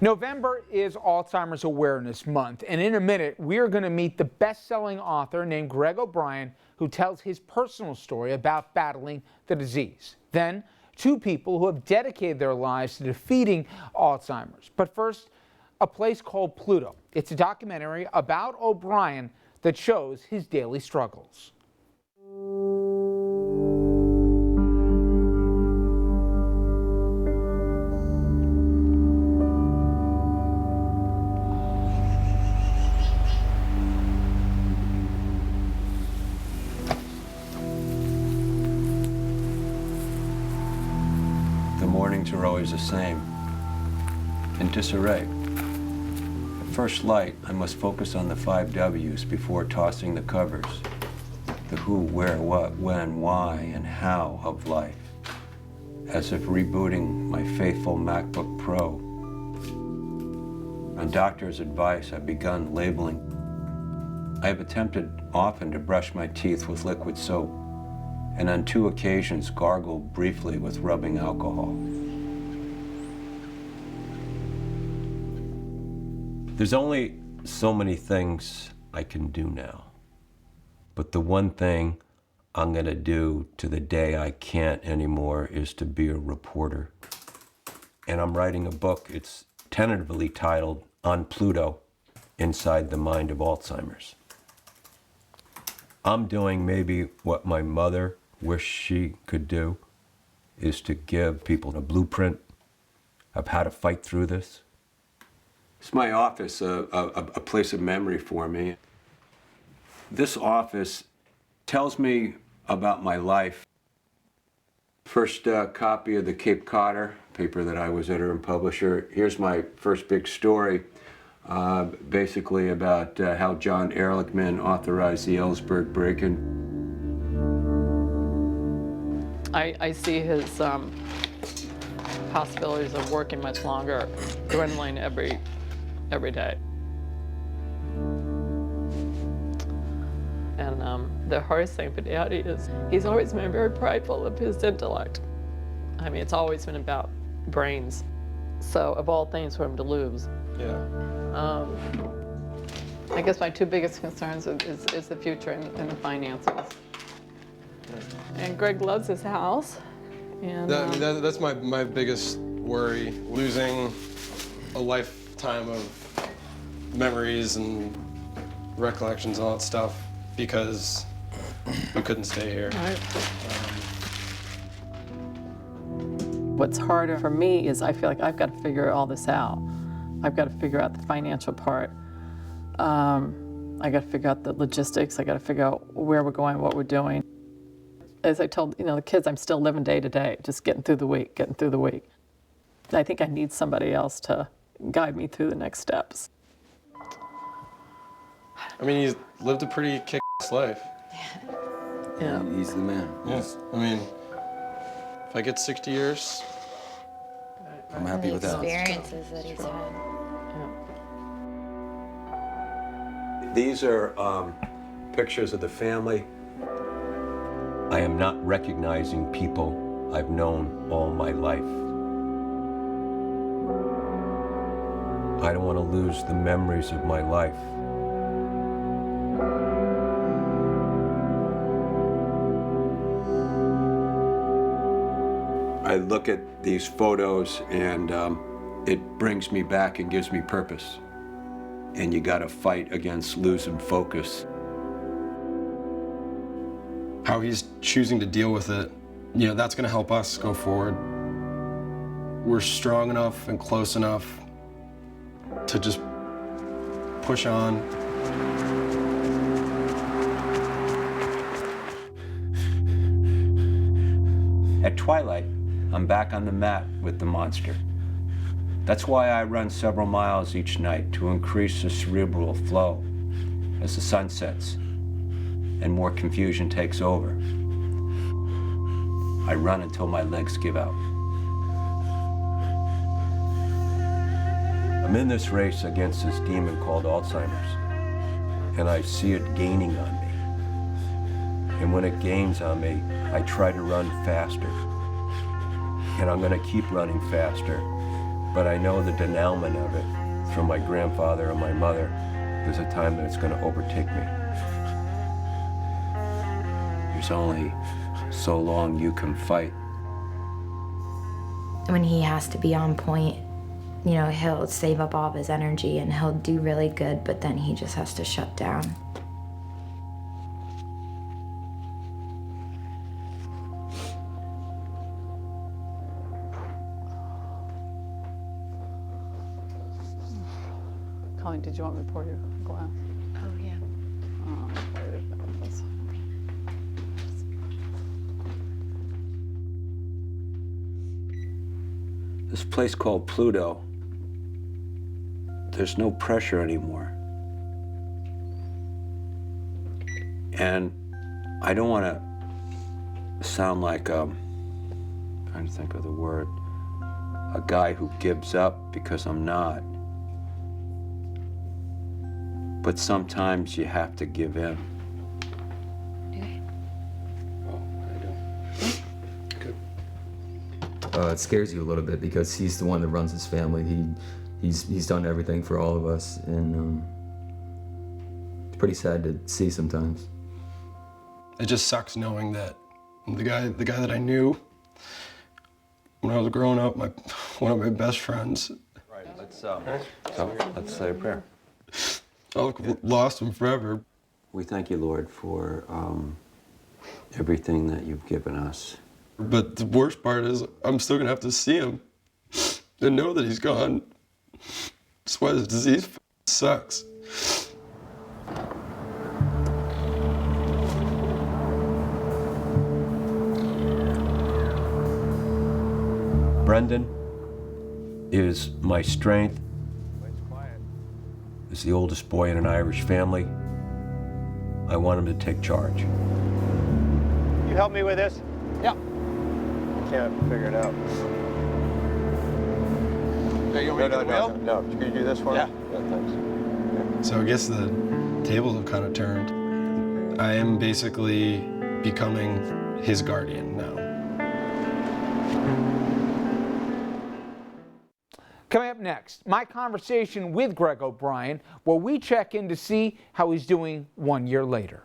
November is Alzheimer's Awareness Month, and in a minute, we are going to meet the best-selling author named Greg O'Brien, who tells his personal story about battling the disease. Then, two people who have dedicated their lives to defeating Alzheimer's. But first, A Place Called Pluto. It's a documentary about O'Brien that shows his daily struggles. Mornings are always the same, in disarray. At first light, I must focus on the 5 W's before tossing the covers. The who, where, what, when, why, and how of life. As if rebooting my faithful MacBook Pro. On doctor's advice, I've begun labeling. I have attempted often to brush my teeth with liquid soap, and on 2 occasions gargled briefly with rubbing alcohol. There's only so many things I can do now. But the one thing I'm gonna do to the day I can't anymore is to be a reporter. And I'm writing a book. It's tentatively titled On Pluto, Inside the Mind of Alzheimer's. I'm doing maybe what my mother wished she could do, is to give people a blueprint of how to fight through this. It's my office, a place of memory for me. This office tells me about my life. First copy of the Cape Codder, paper that I was editor and publisher. Here's my first big story, basically about how John Ehrlichman authorized the Ellsberg break-in. I see his possibilities of working much longer dwindling every day. And the hardest thing for Daddy is he's always been very prideful of his intellect. I mean, it's always been about brains. So of all things for him to lose. Yeah. I guess my 2 biggest concerns is the future and the finances. And Greg loves his house. And that's my biggest worry, losing a lifetime of memories and recollections and all that stuff because we couldn't stay here. Right. What's harder for me is I feel like I've got to figure all this out. I've got to figure out the financial part. I got to figure out the logistics. I got to figure out where we're going, what we're doing. As I told the kids, I'm still living day to day, just getting through the week. I think I need somebody else to guide me through the next steps. I mean, he's lived a pretty kick-ass life. Yeah. He's the man. Yeah. I mean, if I get 60 years, I'm happy with that. The experiences that he's had. Yeah. These are pictures of the family. I am not recognizing people I've known all my life. I don't want to lose the memories of my life. I look at these photos and it brings me back and gives me purpose. And you gotta fight against losing focus. how he's choosing to deal with it, that's gonna help us go forward. We're strong enough and close enough to just push on. At twilight, I'm back on the mat with the monster. That's why I run several miles each night, to increase the cerebral flow as the sun sets and more confusion takes over. I run until my legs give out. I'm in this race against this demon called Alzheimer's, and I see it gaining on me. And when it gains on me, I try to run faster. And I'm gonna keep running faster. But I know the denouement of it from my grandfather and my mother, there's a time that it's gonna overtake me. There's only so long you can fight. When he has to be on point, you know, he'll save up all of his energy and he'll do really good, but then he just has to shut down. Colleen, did you want me to pour you a glass? Oh, yeah. This place called Pluto, there's no pressure anymore. And I don't want to sound like, trying to think of the word, a guy who gives up, because I'm not. But sometimes you have to give in. It scares you a little bit because he's the one that runs his family. He's done everything for all of us, and it's pretty sad to see sometimes. It just sucks knowing that the guy that I knew when I was growing up, one of my best friends. Right, let's say a prayer. I've lost him forever. We thank you, Lord, for everything that you've given us. But the worst part is I'm still gonna have to see him and know that he's gone. That's why this disease sucks. Brendan is my strength. He's the oldest boy in an Irish family. I want him to take charge. You help me with this? Yeah. Can't figure it out. Okay, you want me to do the wheel? No. Can you do this for me? Yeah. Thanks. So I guess the tables have kind of turned. I am basically becoming his guardian now. Coming up next, my conversation with Greg O'Brien, where we check in to see how he's doing 1 year later.